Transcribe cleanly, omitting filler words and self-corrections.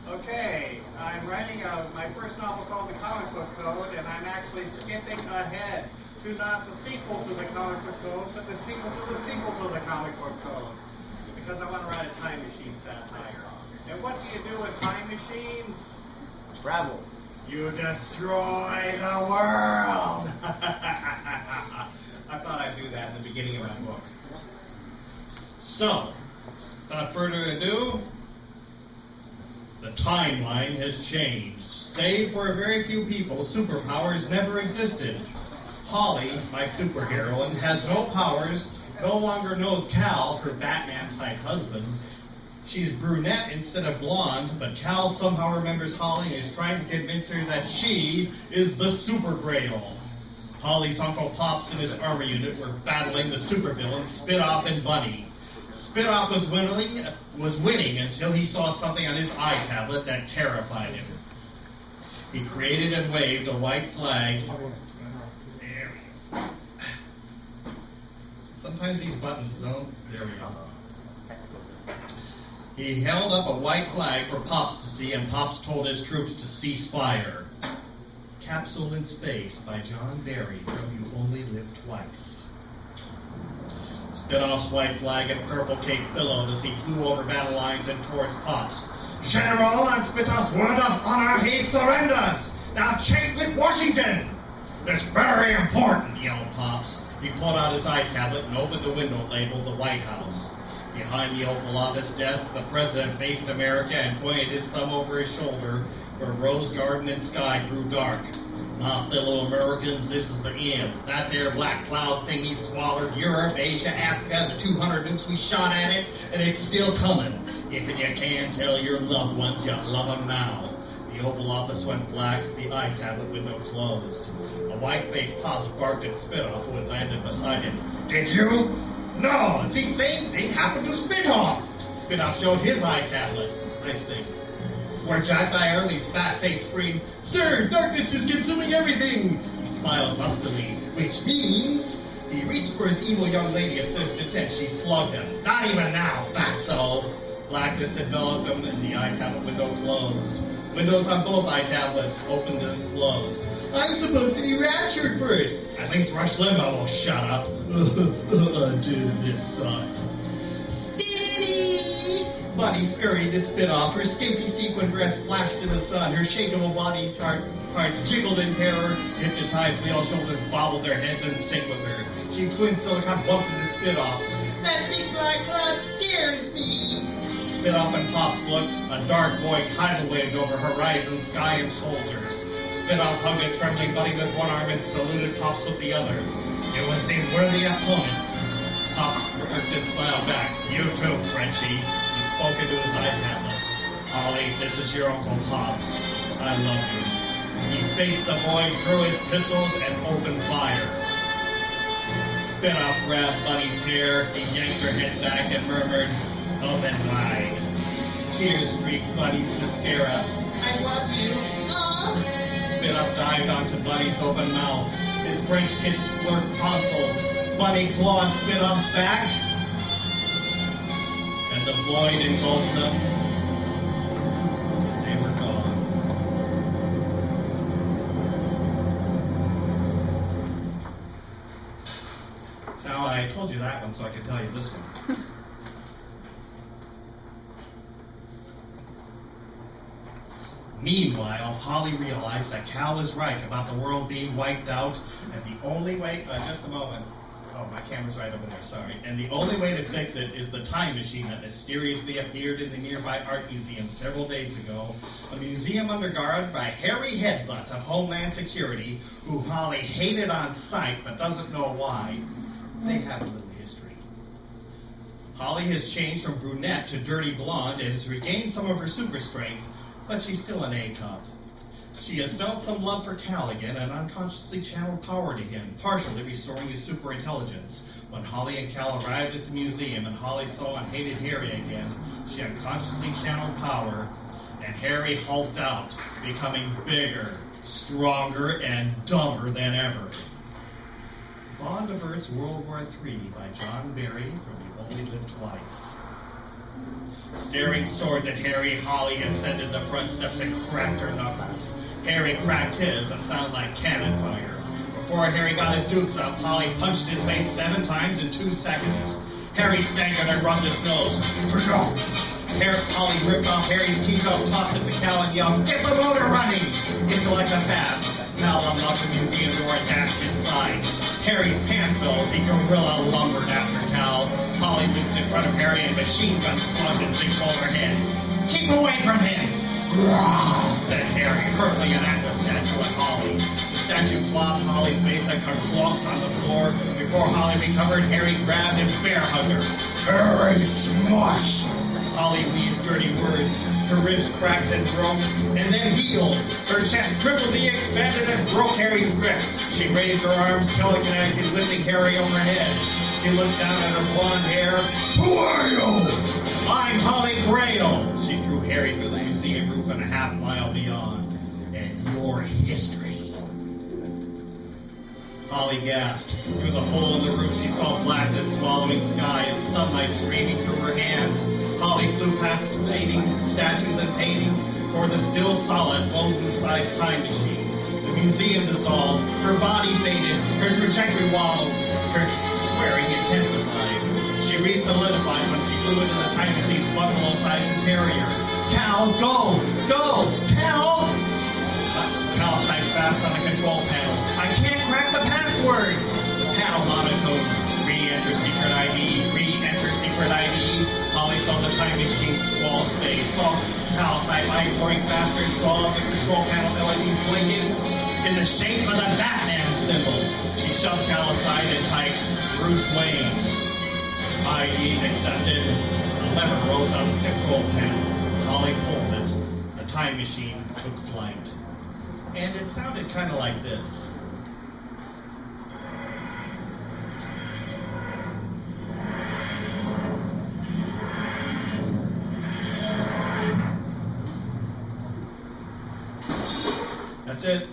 Okay, I'm writing my first novel called The Comic Book Code, and I'm actually skipping ahead to not the sequel to The Comic Book Code, but the sequel to the sequel to The Comic Book Code, because I want to write a time machine satire. And what do you do with time machines? Travel. You destroy the world! I thought I'd do that in the beginning of my book. So, without further ado, the timeline has changed. Save for a very few people, superpowers never existed. Holly, my superheroine, has no powers, no longer knows Cal, her Batman-type husband. She's brunette instead of blonde, but Cal somehow remembers Holly and is trying to convince her that she is the Super Grail. Holly's Uncle Pops and his armor unit were battling the supervillains Spit-Off and Bunny. Spit-Off was winning until he saw something on his eye tablet that terrified him. He created and waved a white flag. Sometimes these buttons don't. There we go. He held up a white flag for Pops to see, and Pops told his troops to cease fire. Capsule in Space by John Barry from You Only Live Twice. Spit-Off's white flag and purple cape billowed as he flew over battle lines and towards Pops. General, on Spit-Off's word of honor, he surrenders! Now check with Washington! It's very important, yelled Pops. He pulled out his eye tablet and opened the window labeled the White House. Behind the Oval Office desk, the president faced America and pointed his thumb over his shoulder, where rose garden and sky grew dark. My fellow Americans, this is the end. That there black cloud thingy swallowed Europe, Asia, Africa, the 200 nukes we shot at it, and it's still coming. If you can, tell your loved ones you love them now. The Oval Office went black, the eye tablet window closed. A white-faced Pops barked at Spit-Off, who had landed beside him. Did you? No, it's the same thing happened to Spit-Off. Spit-Off showed his eye tablet. Nice things. Where Jack-Eye Early's fat face screamed, Sir, darkness is consuming everything! He smiled lustily, which means he reached for his evil young lady assistant and she slugged him. Not even now, fatso! Blackness enveloped him and the eye tablet window closed. Windows on both eye tablets opened and closed. I'm supposed to be raptured first. At least Rush Limbaugh will shut up. Dude, this sucks. Spinny! Bunny scurried to Spit-Off. Her skimpy sequin dress flashed in the sun. Her shakeable body parts jiggled in terror. Hypnotized wheel shoulders bobbled their heads in sync with her. She twin silicon bumped into Spit-Off. That big black cloud scares me. Spit-Off and Pops looked. A dark void tidal waved over horizon, sky, and shoulders. Spit-Off hugged a trembling Bunny with one arm and saluted Pops with the other. It was a worthy opponent. Pops smirked and smiled back. You too, Frenchie. He spoke into his eye tablet. Holly, this is your Uncle Pops. I love you. He faced the void, drew his pistols, and opened fire. Spit-Off grabbed Bunny's hair. He yanked her head back and murmured, open wide. Tears streaked Bunny's mascara. I love you. Spit-Off dived onto Bunny's open mouth. His French kiss slurped tonsils. Bunny clawed Spit-Off's back. And the void engulfed them. They were gone. Now, I told you that one so I could tell you this one. Meanwhile, Holly realized that Cal is right about the world being wiped out, and the only way, just a moment. Oh, my camera's right over there, sorry. And the only way to fix it is the time machine that mysteriously appeared in the nearby art museum several days ago. A museum under guard by Harry Headbutt of Homeland Security, who Holly hated on sight but doesn't know why. They have a little history. Holly has changed from brunette to dirty blonde and has regained some of her super strength, but she's still an A-cup. She has felt some love for Cal again and unconsciously channeled power to him, partially restoring his super intelligence. When Holly and Cal arrived at the museum and Holly saw and hated Harry again, she unconsciously channeled power, and Harry hulked out, becoming bigger, stronger, and dumber than ever. Bond averts World War III by John Barry from You Only Live Twice. Staring swords at Harry, Holly ascended the front steps and cracked her knuckles. Harry cracked his, a sound like cannon fire. Before Harry got his dukes up, Holly punched his face 7 times in 2 seconds. Harry staggered and rubbed his nose. Holly ripped off Harry's keycap, tossed it to Cal, and yelled, "Get the motor running!" Into like a fast. Cal unlocked the museum door and dashed inside. Harry's pants fell as he gorilla lumbered after Cal. Holly leaped in front of Harry and machine gun slugged his big bowler head. "Keep away from him!" said Harry, hurtling an Atlas statue at Holly. The statue clobbed Holly's face and kerplunked on the floor. Before Holly recovered, Harry grabbed and bear hugged her. "Harry, smush!" Holly weaved dirty words. Her ribs cracked and broke, and then healed. Her chest crippled, expanded, and broke Harry's grip. She raised her arms, telekinetically lifting Harry overhead. He looked down at her blonde hair. "Who are you?" "I'm Holly Grail." She threw Harry through the museum roof and a half-mile beyond. "And your history." Holly gasped. Through the hole in the roof, she saw blackness swallowing sky and sunlight streaming through her hand. Holly flew past fading statues and paintings toward the still solid, phone-sized time machine. The museum dissolved. Her body faded. Her trajectory wobbled. Her swearing intensified. She re-solidified when she flew into the time machine's buffalo-sized interior. "Cal, go! Go! Cal!" Cal typed fast on the control panel. "I can't crack the password!" Cal monotoned. "Re-enter secret ID. Re-enter secret ID." Holly saw the time machine wall stay. Saw Cal type I pouring faster. Saw the control panel LEDs blinking in the shape of the Batman symbol. She shoved Cal aside and typed Bruce Wayne. ID accepted. The lever rose on the control panel. Holly pulled it. The time machine took flight. And it sounded kind of like this. That's it.